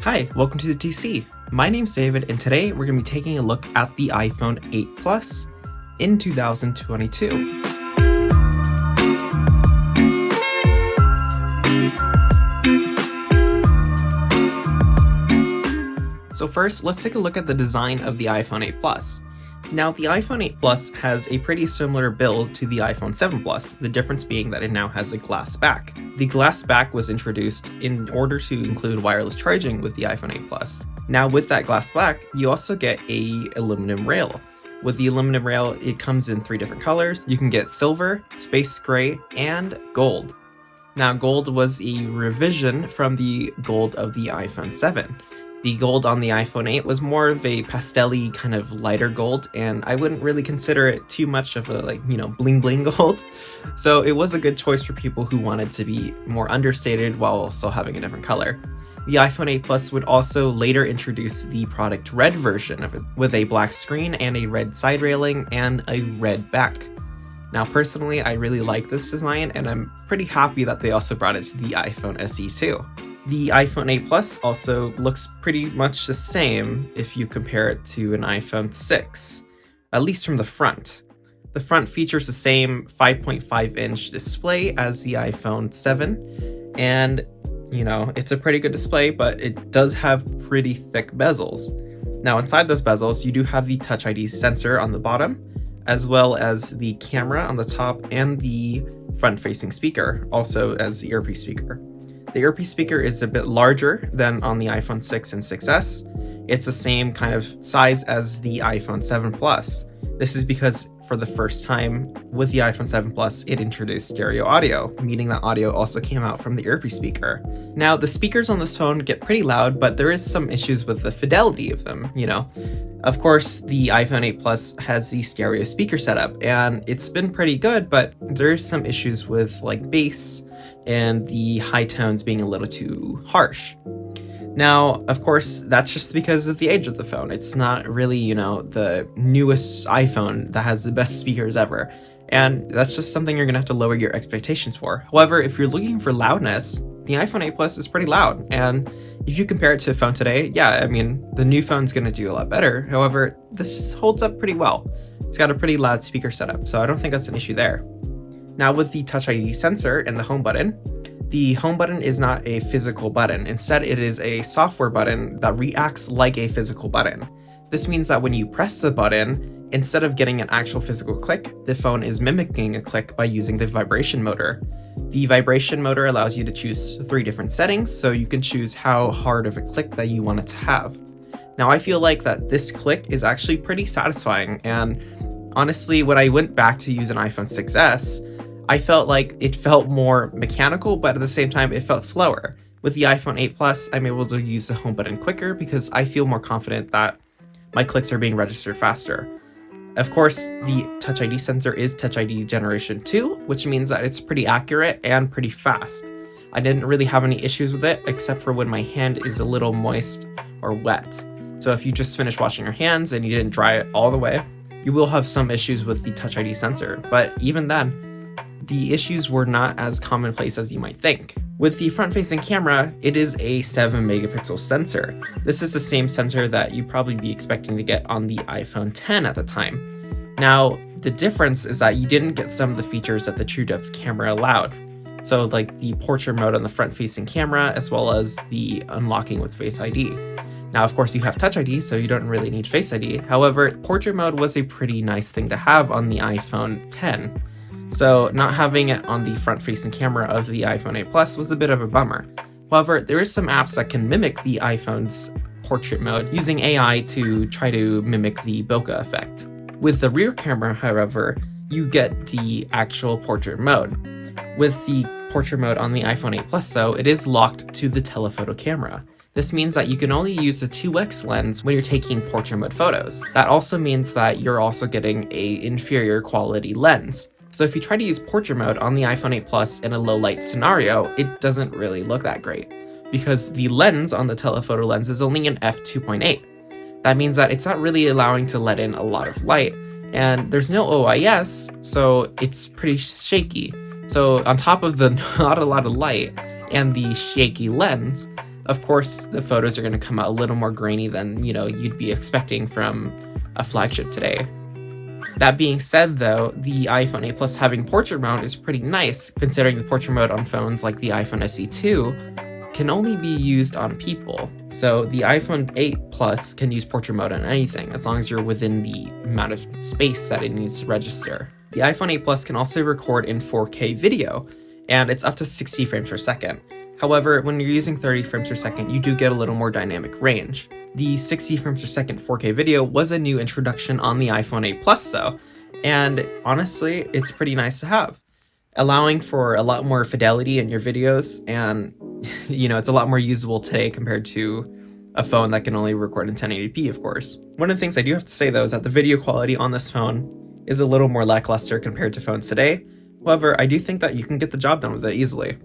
Hi, welcome to the TC. My name's David, and today we're going to be taking a look at the iPhone 8 Plus in 2022. So first, let's take a look at the design of the iPhone 8 Plus. Now, the iPhone 8 Plus has a pretty similar build to the iPhone 7 Plus, the difference being that it now has a glass back. The glass back was introduced in order to include wireless charging with the iPhone 8 Plus. Now, with that glass back, you also get an aluminum rail. With the aluminum rail, it comes in 3 different colors. You can get silver, space gray, and gold. Now, gold was a revision from the gold of the iPhone 7. The gold on the iPhone 8 was more of a pastel-y kind of lighter gold, and I wouldn't really consider it too much of a bling bling gold. So it was a good choice for people who wanted to be more understated while also having a different color. The iPhone 8 Plus would also later introduce the product red version of it, with a black screen and a red side railing and a red back. Now personally, I really like this design, and I'm pretty happy that they also brought it to the iPhone SE too. The iPhone 8 Plus also looks pretty much the same if you compare it to an iPhone 6, at least from the front. The front features the same 5.5-inch display as the iPhone 7, and it's a pretty good display, but it does have pretty thick bezels. Now inside those bezels, you do have the Touch ID sensor on the bottom, as well as the camera on the top and the front-facing speaker, also as the earpiece speaker. The earpiece speaker is a bit larger than on the iPhone 6 and 6S. It's the same kind of size as the iPhone 7 Plus. This is because for the first time with the iPhone 7 Plus, it introduced stereo audio, meaning that audio also came out from the earpiece speaker. Now, the speakers on this phone get pretty loud, but there is some issues with the fidelity of them, Of course, the iPhone 8 Plus has the stereo speaker setup, and it's been pretty good, but there's some issues with bass and the high tones being a little too harsh. Now, of course, that's just because of the age of the phone. It's not really, the newest iPhone that has the best speakers ever. And that's just something you're gonna have to lower your expectations for. However, if you're looking for loudness, the iPhone 8 Plus is pretty loud. And if you compare it to a phone today, the new phone's gonna do a lot better. However, this holds up pretty well. It's got a pretty loud speaker setup, so I don't think that's an issue there. Now, with the Touch ID sensor and the home button is not a physical button. Instead, it is a software button that reacts like a physical button. This means that when you press the button, instead of getting an actual physical click, the phone is mimicking a click by using the vibration motor. The vibration motor allows you to choose 3 different settings, so you can choose how hard of a click that you want it to have. Now, I feel like that this click is actually pretty satisfying, and honestly, when I went back to use an iPhone 6S, I felt like it felt more mechanical, but at the same time, it felt slower. With the iPhone 8 Plus, I'm able to use the home button quicker because I feel more confident that my clicks are being registered faster. Of course, the Touch ID sensor is Touch ID Generation 2, which means that it's pretty accurate and pretty fast. I didn't really have any issues with it, except for when my hand is a little moist or wet. So if you just finished washing your hands and you didn't dry it all the way, you will have some issues with the Touch ID sensor, but even then, the issues were not as commonplace as you might think. With the front-facing camera, it is a 7-megapixel sensor. This is the same sensor that you'd probably be expecting to get on the iPhone 10 at the time. Now, the difference is that you didn't get some of the features that the true depth camera allowed. So like the portrait mode on the front-facing camera, as well as the unlocking with Face ID. Now, of course, you have Touch ID, so you don't really need Face ID. However, portrait mode was a pretty nice thing to have on the iPhone 10. So not having it on the front-facing camera of the iPhone 8 Plus was a bit of a bummer. However, there is some apps that can mimic the iPhone's portrait mode using AI to try to mimic the bokeh effect. With the rear camera, however, you get the actual portrait mode. With the portrait mode on the iPhone 8 Plus, though, it is locked to the telephoto camera. This means that you can only use the 2x lens when you're taking portrait mode photos. That also means that you're also getting an inferior quality lens. So if you try to use portrait mode on the iPhone 8 Plus in a low light scenario, it doesn't really look that great, because the lens on the telephoto lens is only an f2.8. That means that it's not really allowing to let in a lot of light, and there's no OIS, so it's pretty shaky. So on top of the not a lot of light and the shaky lens, of course the photos are going to come out a little more grainy than, you'd be expecting from a flagship today. That being said, though, the iPhone 8 Plus having portrait mode is pretty nice, considering the portrait mode on phones like the iPhone SE2 can only be used on people. So the iPhone 8 Plus can use portrait mode on anything, as long as you're within the amount of space that it needs to register. The iPhone 8 Plus can also record in 4K video, and it's up to 60 frames per second. However, when you're using 30 frames per second, you do get a little more dynamic range. The 60 frames per second 4K video was a new introduction on the iPhone 8 Plus though, and honestly, it's pretty nice to have, allowing for a lot more fidelity in your videos, and it's a lot more usable today compared to a phone that can only record in 1080p, of course. One of the things I do have to say though is that the video quality on this phone is a little more lackluster compared to phones today. However, I do think that you can get the job done with it easily.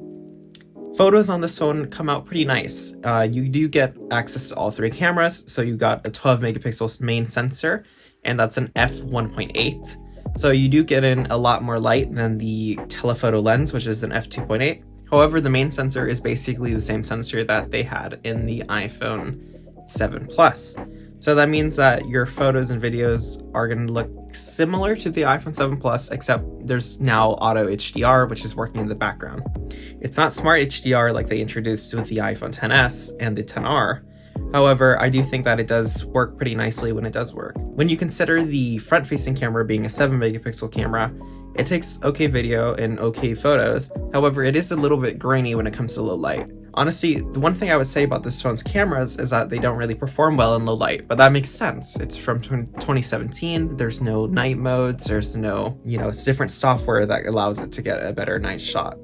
Photos on this phone come out pretty nice. You do get access to all 3 cameras, so you got a 12 megapixel main sensor, and that's an f1.8. So you do get in a lot more light than the telephoto lens, which is an f2.8. However, the main sensor is basically the same sensor that they had in the iPhone 7 Plus. So that means that your photos and videos are going to look similar to the iPhone 7 Plus, except there's now auto HDR, which is working in the background. It's not smart HDR like they introduced with the iPhone XS and the XR. However, I do think that it does work pretty nicely when it does work. When you consider the front-facing camera being a 7 megapixel camera, it takes okay video and okay photos. However, it is a little bit grainy when it comes to low light. Honestly, the one thing I would say about this phone's cameras is that they don't really perform well in low light, but that makes sense. It's from 2017, there's no night modes, there's no, it's different software that allows it to get a better night shot.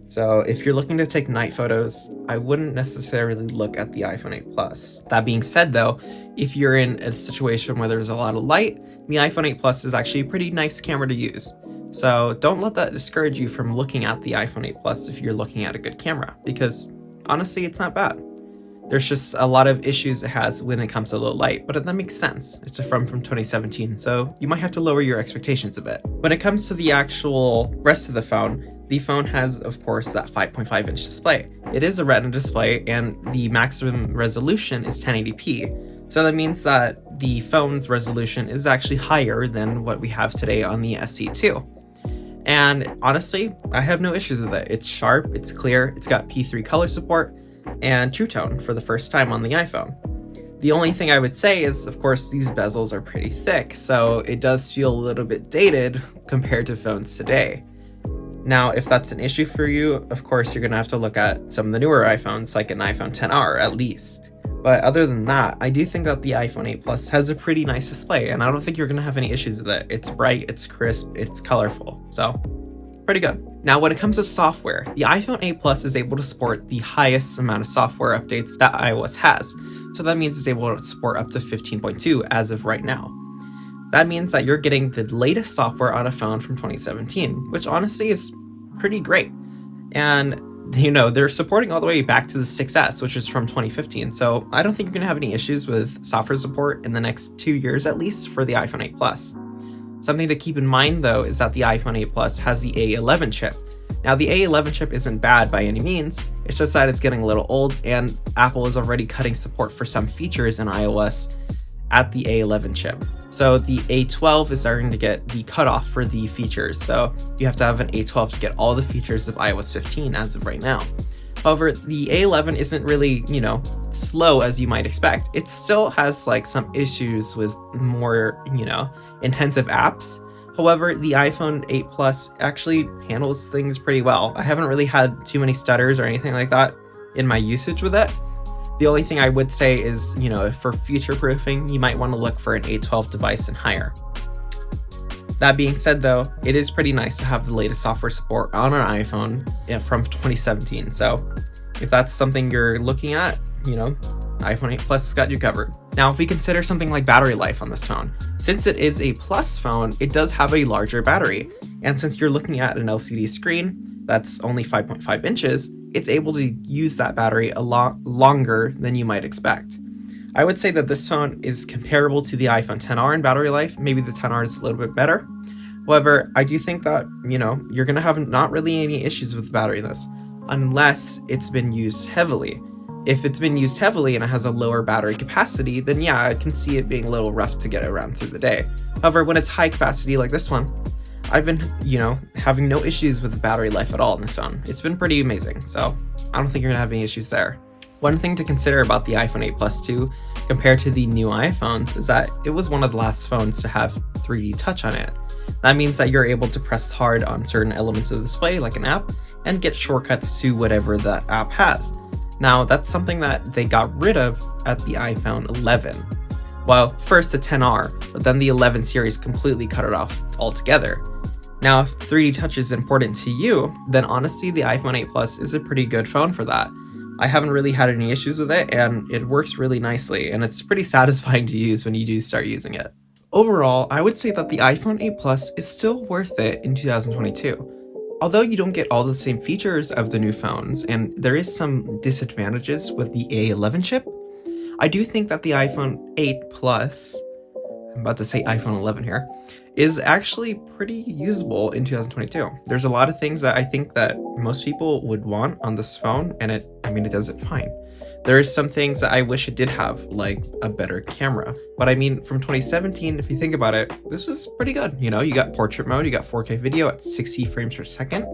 So if you're looking to take night photos, I wouldn't necessarily look at the iPhone 8 Plus. That being said though, if you're in a situation where there's a lot of light, the iPhone 8 Plus is actually a pretty nice camera to use. So don't let that discourage you from looking at the iPhone 8 Plus if you're looking at a good camera, because honestly, it's not bad. There's just a lot of issues it has when it comes to low light, but that makes sense. It's a phone from 2017, so you might have to lower your expectations a bit. When it comes to the actual rest of the phone has, of course, that 5.5-inch display. It is a Retina display, and the maximum resolution is 1080p. So that means that the phone's resolution is actually higher than what we have today on the SE2. And honestly, I have no issues with it. It's sharp, it's clear, it's got P3 color support, and True Tone for the first time on the iPhone. The only thing I would say is, of course, these bezels are pretty thick, so it does feel a little bit dated compared to phones today. Now, if that's an issue for you, of course, you're going to have to look at some of the newer iPhones, like an iPhone XR at least. But other than that, I do think that the iPhone 8 Plus has a pretty nice display, and I don't think you're going to have any issues with it. It's bright, it's crisp, it's colorful, so pretty good. Now, when it comes to software, the iPhone 8 Plus is able to support the highest amount of software updates that iOS has. So that means it's able to support up to 15.2 as of right now. That means that you're getting the latest software on a phone from 2017, which honestly is pretty great. And they're supporting all the way back to the 6S, which is from 2015. So I don't think you're going to have any issues with software support in the next 2 years, at least for the iPhone 8 Plus. Something to keep in mind, though, is that the iPhone 8 Plus has the A11 chip. Now, the A11 chip isn't bad by any means. It's just that it's getting a little old, and Apple is already cutting support for some features in iOS at the A11 chip. So the A12 is starting to get the cutoff for the features. So you have to have an A12 to get all the features of iOS 15 as of right now. However, the A11 isn't really, slow as you might expect. It still has some issues with more, intensive apps. However, the iPhone 8 Plus actually handles things pretty well. I haven't really had too many stutters or anything like that in my usage with it. The only thing I would say is, for future proofing, you might want to look for an A12 device and higher. That being said, though, it is pretty nice to have the latest software support on an iPhone from 2017. So if that's something you're looking at, iPhone 8 Plus has got you covered. Now, if we consider something like battery life on this phone, since it is a Plus phone, it does have a larger battery. And since you're looking at an LCD screen that's only 5.5 inches, it's able to use that battery a lot longer than you might expect. I would say that this phone is comparable to the iPhone XR in battery life. Maybe the XR is a little bit better. However, I do think that, you're going to have not really any issues with the battery in this, unless it's been used heavily. If it's been used heavily and it has a lower battery capacity, then yeah, I can see it being a little rough to get around through the day. However, when it's high capacity like this one, I've been, having no issues with the battery life at all in this phone. It's been pretty amazing, so I don't think you're gonna have any issues there. One thing to consider about the iPhone 8 Plus 2 compared to the new iPhones is that it was one of the last phones to have 3D touch on it. That means that you're able to press hard on certain elements of the display, like an app, and get shortcuts to whatever the app has. Now, that's something that they got rid of at the iPhone 11. Well, first the XR, but then the 11 series completely cut it off altogether. Now, if 3D touch is important to you, then honestly the iPhone 8 Plus is a pretty good phone for that. I haven't really had any issues with it, and it works really nicely, and it's pretty satisfying to use when you do start using it. Overall, I would say that the iPhone 8 Plus is still worth it in 2022. Although you don't get all the same features of the new phones, and there is some disadvantages with the A11 chip, I do think that the iPhone 8 Plus, I'm about to say iPhone 11 here, is actually pretty usable in 2022. There's a lot of things that I think that most people would want on this phone, and it does it fine. There is some things that I wish it did have, like a better camera. But from 2017, if you think about it, this was pretty good. You got portrait mode, you got 4K video at 60 frames per second,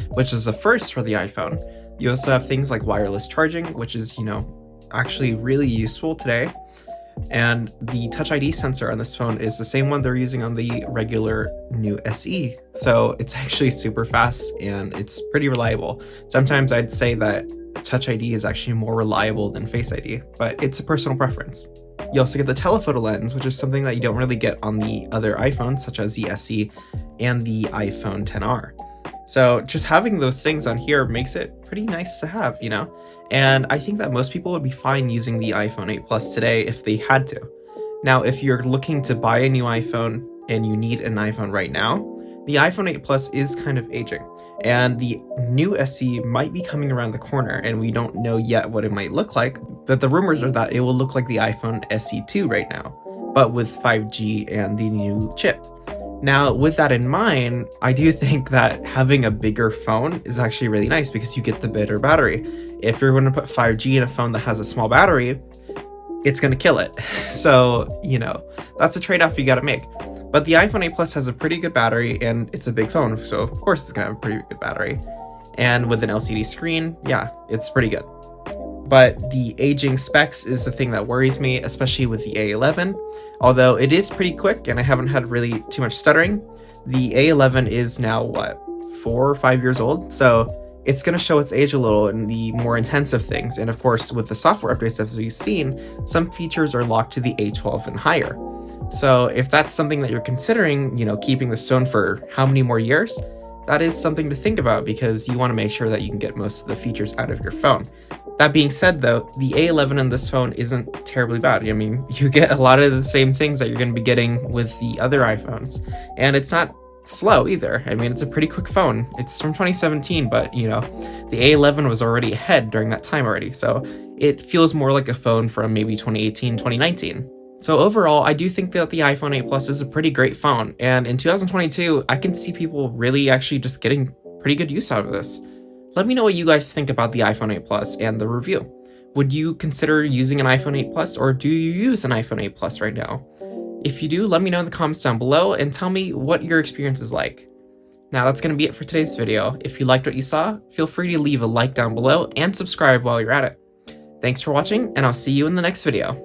which is the first for the iPhone. You also have things like wireless charging, which is, actually really useful today. And the Touch ID sensor on this phone is the same one they're using on the regular new SE. So it's actually super fast and it's pretty reliable. Sometimes I'd say that Touch ID is actually more reliable than Face ID, but it's a personal preference. You also get the telephoto lens, which is something that you don't really get on the other iPhones, such as the SE and the iPhone XR. So just having those things on here makes it pretty nice to have, And I think that most people would be fine using the iPhone 8 Plus today if they had to. Now, if you're looking to buy a new iPhone and you need an iPhone right now, the iPhone 8 Plus is kind of aging. And the new SE might be coming around the corner, and we don't know yet what it might look like, but the rumors are that it will look like the iPhone SE2 right now, but with 5G and the new chip. Now, with that in mind, I do think that having a bigger phone is actually really nice because you get the better battery. If you're going to put 5G in a phone that has a small battery, it's going to kill it. So, that's a trade-off you got to make. But the iPhone 8 Plus has a pretty good battery, and it's a big phone, so of course it's going to have a pretty good battery. And with an LCD screen, yeah, it's pretty good. But the aging specs is the thing that worries me, especially with the A11. Although it is pretty quick and I haven't had really too much stuttering, the A11 is now, 4 or 5 years old? So it's going to show its age a little in the more intensive things. And of course, with the software updates, as we've seen, some features are locked to the A12 and higher. So if that's something that you're considering, keeping the phone for how many more years, that is something to think about because you want to make sure that you can get most of the features out of your phone. That being said, though, the A11 on this phone isn't terribly bad. You get a lot of the same things that you're going to be getting with the other iPhones. And it's not slow either. It's a pretty quick phone. It's from 2017, but, the A11 was already ahead during that time already. So it feels more like a phone from maybe 2018, 2019. So overall, I do think that the iPhone 8 Plus is a pretty great phone. And in 2022, I can see people really actually just getting pretty good use out of this. Let me know what you guys think about the iPhone 8 Plus and the review. Would you consider using an iPhone 8 Plus, or do you use an iPhone 8 Plus right now? If you do, let me know in the comments down below and tell me what your experience is like. Now that's going to be it for today's video. If you liked what you saw, feel free to leave a like down below and subscribe while you're at it. Thanks for watching, and I'll see you in the next video.